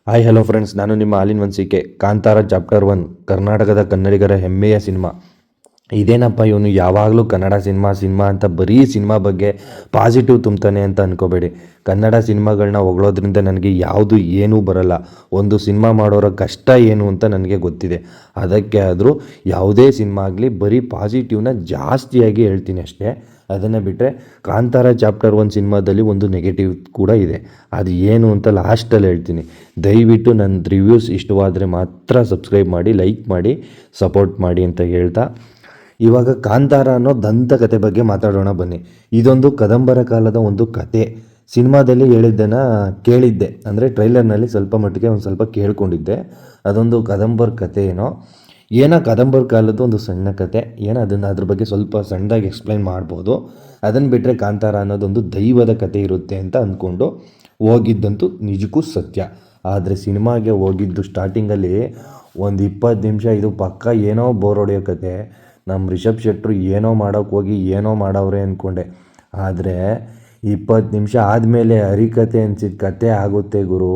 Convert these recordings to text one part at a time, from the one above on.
Hi hello friends, ನಾನು ನಿಮ್ಮ ಆಲಿನ್ ವಂಸಿಕೆ. Kantara chapter 1 ಕರ್ನಾಟಕದ ಕನ್ನಡಿಗರ ಹೆಮ್ಮೆಯ ಸಿನಿಮಾ. ಇದೇನಪ್ಪ ಇವನು ಯಾವಾಗಲೂ ಕನ್ನಡ ಸಿನಿಮಾ ಅಂತ ಬರೀ ಸಿನಿಮಾ ಬಗ್ಗೆ ಪಾಸಿಟಿವ್ ತುಂಬ್ತಾನೆ ಅಂತ ಅಂದ್ಕೋಬೇಡಿ. ಕನ್ನಡ ಸಿನಿಮಾಗಳನ್ನ ಹೊಗಳೋದ್ರಿಂದ ನನಗೆ ಯಾವುದು ಏನೂ ಬರಲ್ಲ. ಒಂದು ಸಿನಿಮಾ ಮಾಡೋರ ಕಷ್ಟ ಏನು ಅಂತ ನನಗೆ ಗೊತ್ತಿದೆ. ಅದಕ್ಕೆ ಆದರೂ ಯಾವುದೇ ಸಿನಿಮಾ ಆಗಲಿ ಬರೀ ಪಾಸಿಟಿವ್ನ ಜಾಸ್ತಿಯಾಗಿ ಹೇಳ್ತೀನಿ ಅಷ್ಟೇ. ಅದನ್ನು ಬಿಟ್ಟರೆ ಕಾಂತಾರ ಚಾಪ್ಟರ್ 1 ಸಿನಿಮಾದಲ್ಲಿ ಒಂದು ನೆಗೆಟಿವ್ ಕೂಡ ಇದೆ. ಅದು ಏನು ಅಂತ ಲಾಸ್ಟಲ್ಲಿ ಹೇಳ್ತೀನಿ. ದಯವಿಟ್ಟು ನನ್ನ ರಿವ್ಯೂಸ್ ಇಷ್ಟವಾದರೆ ಮಾತ್ರ ಸಬ್ಸ್ಕ್ರೈಬ್ ಮಾಡಿ, ಲೈಕ್ ಮಾಡಿ, ಸಪೋರ್ಟ್ ಮಾಡಿ ಅಂತ ಹೇಳ್ತಾ ಇವಾಗ ಕಾಂತಾರ ಅನ್ನೋ ದಂತಕತೆ ಬಗ್ಗೆ ಮಾತಾಡೋಣ ಬನ್ನಿ. ಇದೊಂದು ಕದಂಬರ ಕಾಲದ ಒಂದು ಕತೆ. ಸಿನಿಮಾದಲ್ಲಿ ಹೇಳಿದ್ದನ್ನು ಕೇಳಿದ್ದೆ, ಅಂದರೆ ಟ್ರೈಲರ್ನಲ್ಲಿ ಸ್ವಲ್ಪ ಮಟ್ಟಿಗೆ ಒಂದು ಸ್ವಲ್ಪ ಕೇಳ್ಕೊಂಡಿದ್ದೆ. ಅದೊಂದು ಕದಂಬರ ಕತೆ ಏನೋ ಕದಂಬರ ಕಾಲದ್ದು ಒಂದು ಸಣ್ಣ ಕತೆ ಅದನ್ನು ಅದ್ರ ಬಗ್ಗೆ ಸ್ವಲ್ಪ ಸಣ್ಣದಾಗಿ ಎಕ್ಸ್ಪ್ಲೈನ್ ಮಾಡ್ಬೋದು. ಅದನ್ನು ಬಿಟ್ಟರೆ ಕಾಂತಾರ ಅನ್ನೋದೊಂದು ದೈವದ ಕತೆ ಇರುತ್ತೆ ಅಂತ ಅಂದ್ಕೊಂಡು ಹೋಗಿದ್ದಂತೂ ನಿಜಕ್ಕೂ ಸತ್ಯ. ಆದರೆ ಸಿನಿಮಾಗೆ ಹೋಗಿದ್ದು ಸ್ಟಾರ್ಟಿಂಗಲ್ಲಿ ಒಂದು 20 ನಿಮಿಷ ಇದು ಪಕ್ಕ ಏನೋ ಬೋರ್ ಹೊಡೆಯೋ ಕತೆ. ನಮ್ಮ ರಿಷಬ್ ಶೆಟ್ರು ಏನೋ ಮಾಡೋಕ್ಕೆ ಹೋಗಿ ಏನೋ ಮಾಡವ್ರೆ ಅಂದ್ಕೊಂಡೆ. ಆದರೆ 20 ನಿಮಿಷ ಆದಮೇಲೆ ಹರಿಕತೆ ಅನಿಸಿದ ಕತೆ ಆಗುತ್ತೆ ಗುರು,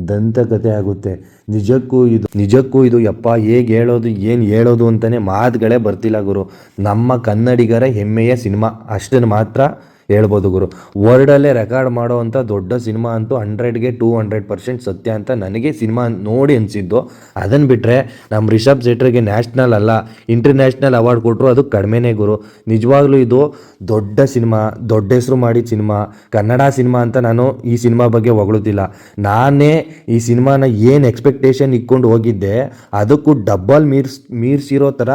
ದಂತಕತೆ ಆಗುತ್ತೆ. ನಿಜಕ್ಕೂ ಇದು ಯಪ್ಪ ಹೇಗೆ ಹೇಳೋದು, ಏನು ಹೇಳೋದು ಅಂತಲೇ ಮಾತುಗಳೇ ಬರ್ತಿಲ್ಲ ಗುರು. ನಮ್ಮ ಕನ್ನಡಿಗರ ಹೆಮ್ಮೆಯ ಸಿನಿಮಾ ಅಷ್ಟನ್ನು ಮಾತ್ರ ಹೇಳ್ಬೋದು ಗುರು. ವರ್ಲ್ಡಲ್ಲೇ ರೆಕಾರ್ಡ್ ಮಾಡೋ ಅಂಥ ದೊಡ್ಡ ಸಿನಿಮಾ ಅಂತೂ 100ಗೆ 200% ಸತ್ಯ ಅಂತ ನನಗೆ ಸಿನಿಮಾ ನೋಡಿ ಅನಿಸಿದ್ದು. ಅದನ್ನು ಬಿಟ್ಟರೆ ನಮ್ಮ ರಿಷಬ್ ಶೆಟ್ರಿಗೆ ನ್ಯಾಷನಲ್ ಅಲ್ಲ ಇಂಟರ್ನ್ಯಾಷನಲ್ ಅವಾರ್ಡ್ ಕೊಟ್ಟರು ಅದು ಕಡಿಮೆನೇ ಗುರು. ನಿಜವಾಗ್ಲೂ ಇದು ದೊಡ್ಡ ಸಿನಿಮಾ, ದೊಡ್ಡ ಹೆಸರು ಮಾಡಿದ ಸಿನಿಮಾ, ಕನ್ನಡ ಸಿನಿಮಾ ಅಂತ ನಾನು ಈ ಸಿನಿಮಾ ಬಗ್ಗೆ ಹೊಗಳುತ್ತಿಲ್ಲ. ನಾನೇ ಈ ಸಿನಿಮಾನ ಏನು ಎಕ್ಸ್ಪೆಕ್ಟೇಷನ್ ಇಟ್ಕೊಂಡು ಹೋಗಿದ್ದೆ ಅದಕ್ಕೂ ಡಬ್ಬಲ್ ಮೀರ್ಸಿರೋ ಥರ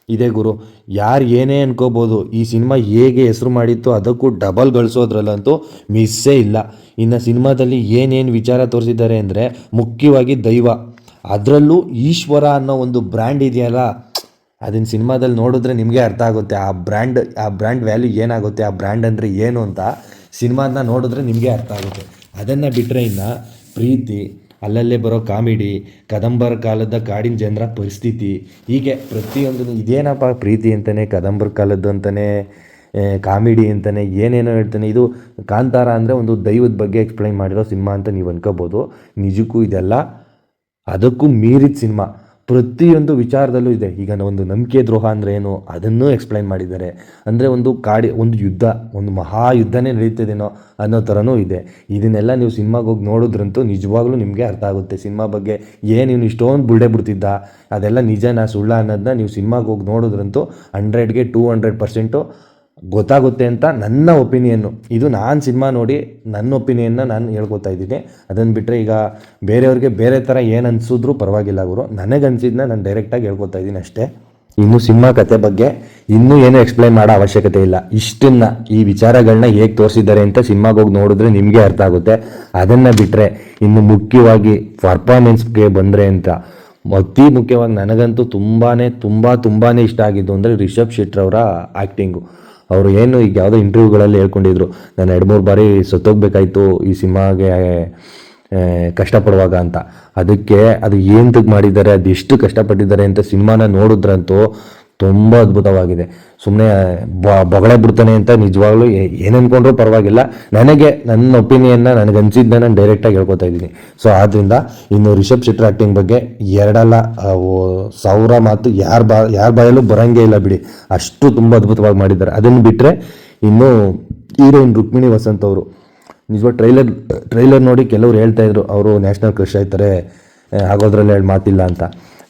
ಇದೆ ಗುರು. ಯಾರು ಏನೇ ಅನ್ಕೋಬೋದು, ಈ ಸಿನಿಮಾ ಹೇಗೆ ಹೆಸರು ಮಾಡಿತ್ತು ಅದಕ್ಕೂ ಡಬಲ್ ಗಳಿಸೋದ್ರಲ್ಲಂತೂ ಮಿಸ್ಸೇ ಇಲ್ಲ. ಇನ್ನು ಸಿನಿಮಾದಲ್ಲಿ ಏನೇನು ವಿಚಾರ ತೋರಿಸಿದ್ದಾರೆ ಅಂದರೆ ಮುಖ್ಯವಾಗಿ ದೈವ, ಅದರಲ್ಲೂ ಈಶ್ವರ ಅನ್ನೋ ಒಂದು ಬ್ರ್ಯಾಂಡ್ ಇದೆಯಲ್ಲ, ಅದನ್ನು ಸಿನಿಮಾದಲ್ಲಿ ನೋಡಿದ್ರೆ ನಿಮಗೆ ಅರ್ಥ ಆಗುತ್ತೆ. ಆ ಬ್ರ್ಯಾಂಡ್ ವ್ಯಾಲ್ಯೂ ಏನಾಗುತ್ತೆ, ಆ ಬ್ರ್ಯಾಂಡ್ ಅಂದರೆ ಏನು ಅಂತ ಸಿನಿಮಾನ ನೋಡಿದ್ರೆ ನಿಮಗೆ ಅರ್ಥ ಆಗುತ್ತೆ. ಅದನ್ನು ಬಿಟ್ಟರೆ ಇನ್ನು ಪ್ರೀತಿ, ಅಲ್ಲಲ್ಲೇ ಬರೋ ಕಾಮಿಡಿ, ಕದಂಬರ ಕಾಲದ ಕಾಡಿನ ಜನರ ಪರಿಸ್ಥಿತಿ, ಹೀಗೆ ಪ್ರತಿಯೊಂದು ಇದೇನಪ್ಪ ಪ್ರೀತಿ ಅಂತಲೇ, ಕದಂಬರ ಕಾಲದ್ದು ಅಂತಲೇ, ಕಾಮಿಡಿ ಅಂತಲೇ ಏನೇನೋ ಹೇಳ್ತಾನೆ. ಇದು ಕಾಂತಾರ ಅಂದರೆ ಒಂದು ದೈವದ ಬಗ್ಗೆ ಎಕ್ಸ್ಪ್ಲೈನ್ ಮಾಡಿರೋ ಸಿನಿಮಾ ಅಂತ ನೀವು ಅನ್ಕೋಬೋದು. ನಿಜಕ್ಕೂ ಇದೆಲ್ಲ ಅದಕ್ಕೂ ಮೀರಿದ ಸಿನಿಮಾ. ಪ್ರತಿಯೊಂದು ವಿಚಾರದಲ್ಲೂ ಇದೆ. ಈಗ ಒಂದು ನಂಬಿಕೆ ದ್ರೋಹ ಅಂದರೆ ಏನು ಅದನ್ನೂ ಎಕ್ಸ್ಪ್ಲೈನ್ ಮಾಡಿದ್ದಾರೆ. ಅಂದರೆ ಒಂದು ಯುದ್ಧ, ಒಂದು ಮಹಾಯುದ್ಧನೇ ನಡೀತದೇನೋ ಅನ್ನೋ ಥರನೂ ಇದೆ. ಇದನ್ನೆಲ್ಲ ನೀವು ಸಿನಿಮಾಗೆ ಹೋಗಿ ನೋಡಿದ್ರಂತೂ ನಿಜವಾಗ್ಲೂ ನಿಮಗೆ ಅರ್ಥ ಆಗುತ್ತೆ. ಸಿನಿಮಾ ಬಗ್ಗೆ ಏನು ಇವನು ಇಷ್ಟೊಂದು ಬುಲ್ಡೆ ಬಿಡ್ತಿದ್ದ, ಅದೆಲ್ಲ ನಿಜನಾ ಸುಳ್ಳ ಅನ್ನೋದನ್ನ ನೀವು ಸಿನಿಮಾಗೆ ಹೋಗಿ ನೋಡಿದ್ರಂತೂ 100ಗೆ 200% ಗೊತ್ತಾಗುತ್ತೆ ಅಂತ ನನ್ನ ಒಪಿನಿಯನ್ನು. ಇದು ನಾನು ಸಿನಿಮಾ ನೋಡಿ ನನ್ನ ಒಪಿನಿಯನ್ನ ನಾನು ಹೇಳ್ಕೊತಾ ಇದ್ದೀನಿ. ಅದನ್ನು ಬಿಟ್ಟರೆ ಈಗ ಬೇರೆಯವ್ರಿಗೆ ಬೇರೆ ಥರ ಏನು ಅನಿಸಿದ್ರೂ ಪರವಾಗಿಲ್ಲ ಗುರು. ನನಗನ್ಸಿದ್ದನ್ನ ನಾನು ಡೈರೆಕ್ಟಾಗಿ ಹೇಳ್ಕೊತಾ ಇದ್ದೀನಿ ಅಷ್ಟೇ. ಇನ್ನು ಸಿನಿಮಾ ಕತೆ ಬಗ್ಗೆ ಇನ್ನೂ ಏನೂ ಎಕ್ಸ್ಪ್ಲೈನ್ ಮಾಡೋ ಅವಶ್ಯಕತೆ ಇಲ್ಲ. ಈ ವಿಚಾರಗಳನ್ನ ಹೇಗೆ ತೋರಿಸಿದ್ದಾರೆ ಅಂತ ಸಿನಿಮಾಗೆ ಹೋಗಿ ನೋಡಿದ್ರೆ ನಿಮಗೆ ಅರ್ಥ ಆಗುತ್ತೆ. ಅದನ್ನು ಬಿಟ್ಟರೆ ಇನ್ನು ಮುಖ್ಯವಾಗಿ ಪರ್ಫಾರ್ಮೆನ್ಸ್ಗೆ ಬಂದರೆ ಅಂತ ಅತಿ ಮುಖ್ಯವಾಗಿ ನನಗಂತೂ ತುಂಬಾ ಇಷ್ಟ ಆಗಿದ್ದು ಅಂದರೆ ರಿಷಬ್ ಶೆಟ್ರವರ ಆ್ಯಕ್ಟಿಂಗು. ಅವರು ಏನು ಈಗ ಯಾವುದೋ ಇಂಟರ್ವ್ಯೂಗಳಲ್ಲಿ ಹೇಳ್ಕೊಂಡಿದ್ರು, ನಾನು 2-3 ಬಾರಿ ಸತ್ತೋಗ್ಬೇಕಾಯ್ತು ಈ ಸಿನಿಮಾಗೆ ಕಷ್ಟಪಡುವಾಗ ಅಂತ. ಅದಕ್ಕೆ ಅದು ಏನಕ್ಕೆ ಮಾಡಿದ್ದಾರೆ, ಅದು ಎಷ್ಟು ಕಷ್ಟಪಟ್ಟಿದ್ದಾರೆ ಅಂತ ಸಿನಿಮಾನ ನೋಡಿದ್ರಂತೂ ತುಂಬ ಅದ್ಭುತವಾಗಿದೆ. ಸುಮ್ಮನೆ ಬೊಗಳೆ ಬಿಡ್ತಾನೆ ಅಂತ ನಿಜವಾಗ್ಲೂ ಏನು ಅಂದ್ಕೊಂಡ್ರೂ ಪರವಾಗಿಲ್ಲ. ನನ್ನ ಒಪಿನಿಯನ್ನ ನನಗನ್ಸಿದ್ದನ್ನ ನಾನು ಡೈರೆಕ್ಟಾಗಿ ಹೇಳ್ಕೊತಾ ಇದ್ದೀನಿ. ಸೊ ಆದ್ದರಿಂದ ಇನ್ನು ರಿಷಬ್ ಶೆಟ್ಟಿ ಆ್ಯಕ್ಟಿಂಗ್ ಬಗ್ಗೆ 2,1000 ಮಾತು ಯಾರ ಬಾಯಲ್ಲೂ ಬರೋಂಗೇ ಇಲ್ಲ ಬಿಡಿ, ಅಷ್ಟು ತುಂಬ ಅದ್ಭುತವಾಗಿ ಮಾಡಿದ್ದಾರೆ. ಅದನ್ನು ಬಿಟ್ಟರೆ ಇನ್ನು ಹೀರೋಯಿನ್ ರುಕ್ಮಿಣಿ ವಸಂತ್ ಅವರು ನಿಜವಾಗ ಟ್ರೈಲರ್ ನೋಡಿ ಕೆಲವ್ರು ಹೇಳ್ತಾಯಿದ್ರು ಅವರು ನ್ಯಾಷನಲ್ ಕ್ರಶ್ ಆಯ್ತಾರೆ ಆಗೋದ್ರಲ್ಲಿ ಹೇಳಿ ಮಾತಿಲ್ಲ ಅಂತ.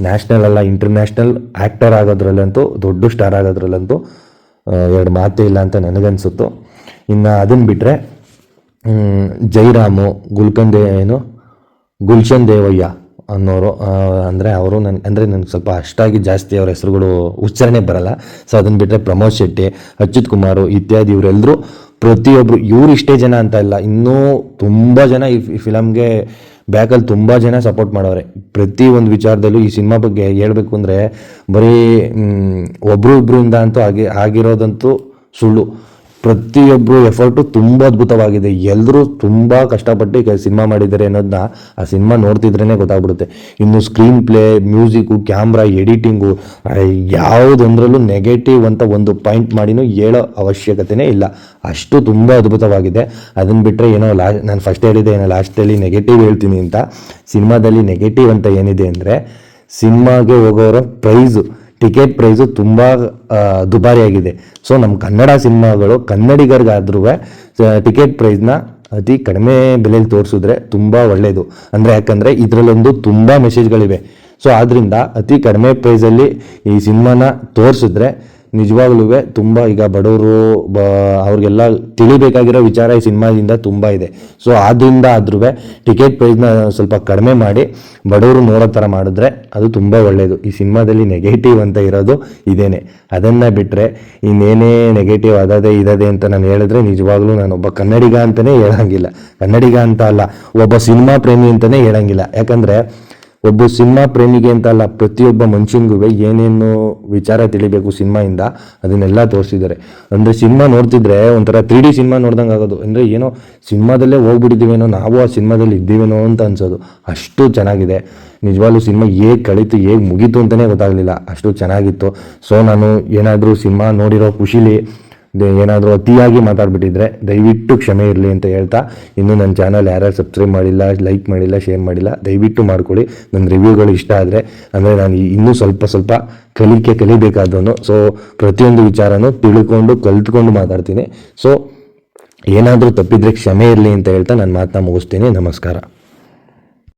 ನ್ಯಾಷನಲ್ ಅಲ್ಲ ಇಂಟರ್ನ್ಯಾಷನಲ್ ಆ್ಯಕ್ಟರ್ ಆಗೋದ್ರಲ್ಲಂತೂ, ದೊಡ್ಡ ಸ್ಟಾರ್ ಆಗೋದ್ರಲ್ಲಂತೂ 2 ಮಾತೇ ಇಲ್ಲ ಅಂತ ನನಗನ್ಸುತ್ತು. ಇನ್ನು ಅದನ್ನು ಬಿಟ್ಟರೆ ಜೈರಾಮು, ಗುಲ್ಶನ್ ದೇವಯ್ಯ ಅನ್ನೋರು, ಅವರು ನನಗೆ ಸ್ವಲ್ಪ ಅಷ್ಟಾಗಿ ಜಾಸ್ತಿ ಅವ್ರ ಹೆಸರುಗಳು ಉಚ್ಚಾರಣೆ ಬರಲ್ಲ. ಸೊ ಅದನ್ನು ಬಿಟ್ಟರೆ ಪ್ರಮೋದ್ ಶೆಟ್ಟಿ, ಅಚ್ಯುತ್ ಕುಮಾರು ಇತ್ಯಾದಿ ಇವರೆಲ್ಲರೂ ಪ್ರತಿಯೊಬ್ಬರು, ಇವರು ಇಷ್ಟೇ ಜನ ಅಂತ ಇಲ್ಲ, ಇನ್ನೂ ತುಂಬ ಜನ ಈ ಫಿಲಮ್ಗೆ ಬ್ಯಾಕಲ್ಲಿ ತುಂಬ ಜನ ಸಪೋರ್ಟ್ ಮಾಡೋರೆ. ಪ್ರತಿಯೊಂದು ವಿಚಾರದಲ್ಲೂ ಈ ಸಿನಿಮಾ ಬಗ್ಗೆ ಹೇಳಬೇಕು ಅಂದರೆ ಬರೀ ಒಬ್ಬರು ಇಬ್ಬರಿಂದ ಅಂತೂ ಆಗಿರೋದಂತೂ ಸುಳ್ಳು. ಪ್ರತಿಯೊಬ್ಬರು ಎಫರ್ಟು ತುಂಬ ಅದ್ಭುತವಾಗಿದೆ. ಎಲ್ಲರೂ ತುಂಬ ಕಷ್ಟಪಟ್ಟು ಸಿನಿಮಾ ಮಾಡಿದ್ದಾರೆ ಅನ್ನೋದನ್ನ ಆ ಸಿನಿಮಾ ನೋಡ್ತಿದ್ರೇ ಗೊತ್ತಾಗ್ಬಿಡುತ್ತೆ. ಇನ್ನು screenplay, music, camera, editing ಯಾವುದಂದ್ರಲ್ಲೂ ನೆಗೆಟಿವ್ ಅಂತ ಒಂದು ಪಾಯಿಂಟ್ ಮಾಡಿನೂ ಹೇಳೋ ಅವಶ್ಯಕತೆನೇ ಇಲ್ಲ. ಅಷ್ಟು ತುಂಬ ಅದ್ಭುತವಾಗಿದೆ. ಅದನ್ನು ಬಿಟ್ಟರೆ ಏನೋ ನಾನು ಫಸ್ಟ್ ಹೇಳಿದೆ ಏನೋ ಲಾಸ್ಟಲ್ಲಿ ನೆಗೆಟಿವ್ ಹೇಳ್ತೀನಿ ಅಂತ. ಸಿನಿಮಾದಲ್ಲಿ ನೆಗೆಟಿವ್ ಅಂತ ಏನಿದೆ ಅಂದರೆ, ಸಿನಿಮಾಗೆ ಹೋಗೋರ ಟಿಕೆಟ್ ಪ್ರೈಸು ತುಂಬ ದುಬಾರಿಯಾಗಿದೆ. ಸೊ ನಮ್ಮ ಕನ್ನಡ ಸಿನಿಮಾಗಳು ಕನ್ನಡಿಗರಿಗಾದ್ರೂ ಟಿಕೆಟ್ ಪ್ರೈಸ್ನ ಅತಿ ಕಡಿಮೆ ಬೆಲೆಯಲ್ಲಿ ತೋರಿಸಿದ್ರೆ ತುಂಬ ಒಳ್ಳೆಯದು. ಯಾಕಂದರೆ ಇದರಲ್ಲೊಂದು ತುಂಬ ಮೆಸೇಜ್ಗಳಿವೆ. ಸೊ ಆದ್ದರಿಂದ ಅತಿ ಕಡಿಮೆ ಪ್ರೈಸಲ್ಲಿ ಈ ಸಿನಿಮಾನ ತೋರಿಸಿದ್ರೆ ನಿಜವಾಗ್ಲೂ ತುಂಬ ಈಗ ಬಡವರು ಅವ್ರಿಗೆಲ್ಲ ತಿಳಿಬೇಕಾಗಿರೋ ವಿಚಾರ ಈ ಸಿನಿಮಾದಿಂದ ತುಂಬ ಇದೆ. ಸೊ ಆದ್ದರಿಂದ ಆದ್ರೂ ಟಿಕೆಟ್ ಪ್ರೈಸ್ನ ಸ್ವಲ್ಪ ಕಡಿಮೆ ಮಾಡಿ ಬಡವರು ನೋಡೋ ಥರ ಮಾಡಿದ್ರೆ ಅದು ತುಂಬ ಒಳ್ಳೆಯದು. ಈ ಸಿನಿಮಾದಲ್ಲಿ ನೆಗೆಟಿವ್ ಅಂತ ಇರೋದು ಇದೇನೆ. ಅದನ್ನು ಬಿಟ್ಟರೆ ಇನ್ನೇನೇ ನೆಗೆಟಿವ್ ಇದದೆ ಅಂತ ನಾನು ಹೇಳಿದ್ರೆ ನಿಜವಾಗ್ಲೂ ನಾನೊಬ್ಬ ಕನ್ನಡಿಗ ಅಂತಲೇ ಹೇಳೋಂಗಿಲ್ಲ. ಕನ್ನಡಿಗ ಅಂತ ಅಲ್ಲ, ಒಬ್ಬ ಸಿನಿಮಾ ಪ್ರೇಮಿ ಅಂತಲೇ ಹೇಳೋಂಗಿಲ್ಲ. ಯಾಕಂದರೆ ಒಬ್ಬ ಸಿನಿಮಾ ಪ್ರೇಮಿಗೆ ಅಂತ ಅಲ್ಲ, ಪ್ರತಿಯೊಬ್ಬ ಮನುಷ್ಯನಿಗೂ ಏನೇನು ವಿಚಾರ ತಿಳಿಬೇಕು ಸಿನಿಮಾಯಿಂದ ಅದನ್ನೆಲ್ಲ ತೋರಿಸಿದ್ದಾರೆ. ಸಿನಿಮಾ ನೋಡ್ತಿದ್ರೆ ಒಂಥರ 3D ಸಿನಿಮಾ ನೋಡ್ದಂಗೆ ಆಗೋದು. ಏನೋ ಸಿನಿಮಾದಲ್ಲೇ ಹೋಗ್ಬಿಟ್ಟಿದ್ದೀವೇನೋ, ನಾವು ಆ ಸಿನಿಮಾದಲ್ಲಿ ಇದ್ದೀವೇನೋ ಅಂತ ಅನ್ಸೋದು. ಅಷ್ಟು ಚೆನ್ನಾಗಿದೆ ನಿಜವಾಗ್ಲೂ. ಸಿನಿಮಾ ಹೇಗೆ ಕಳೀತು, ಹೇಗೆ ಮುಗೀತು ಅಂತಲೇ ಗೊತ್ತಾಗಲಿಲ್ಲ, ಅಷ್ಟು ಚೆನ್ನಾಗಿತ್ತು. ಸೊ ನಾನು ಏನಾದರೂ ಸಿನಿಮಾ ನೋಡಿರೋ ಖುಷಿಲಿ ಏನಾದರೂ ಅತಿಯಾಗಿ ಮಾತಾಡ್ಬಿಟ್ಟಿದ್ರೆ ದಯವಿಟ್ಟು ಕ್ಷಮೆ ಇರಲಿ ಅಂತ ಹೇಳ್ತಾ, ಇನ್ನೂ ನನ್ನ ಚಾನಲ್ ಯಾರ್ಯಾರು ಸಬ್ಸ್ಕ್ರೈಬ್ ಮಾಡಿಲ್ಲ, ಲೈಕ್ ಮಾಡಿಲ್ಲ, ಶೇರ್ ಮಾಡಿಲ್ಲ, ದಯವಿಟ್ಟು ಮಾಡ್ಕೊಳ್ಳಿ. ನನ್ನ ರಿವ್ಯೂಗಳು ಇಷ್ಟ ಆದರೆ, ನಾನು ಇನ್ನೂ ಸ್ವಲ್ಪ ಕಲಿಬೇಕಾದವನು. ಸೊ ಪ್ರತಿಯೊಂದು ವಿಚಾರನೂ ಕಲ್ತ್ಕೊಂಡು ಮಾತಾಡ್ತೀನಿ. ಸೊ ಏನಾದರೂ ತಪ್ಪಿದ್ರೆ ಕ್ಷಮೆ ಇರಲಿ ಅಂತ ಹೇಳ್ತಾ ನನ್ನ ಮಾತನ್ನ ಮುಗಿಸ್ತೀನಿ. ನಮಸ್ಕಾರ.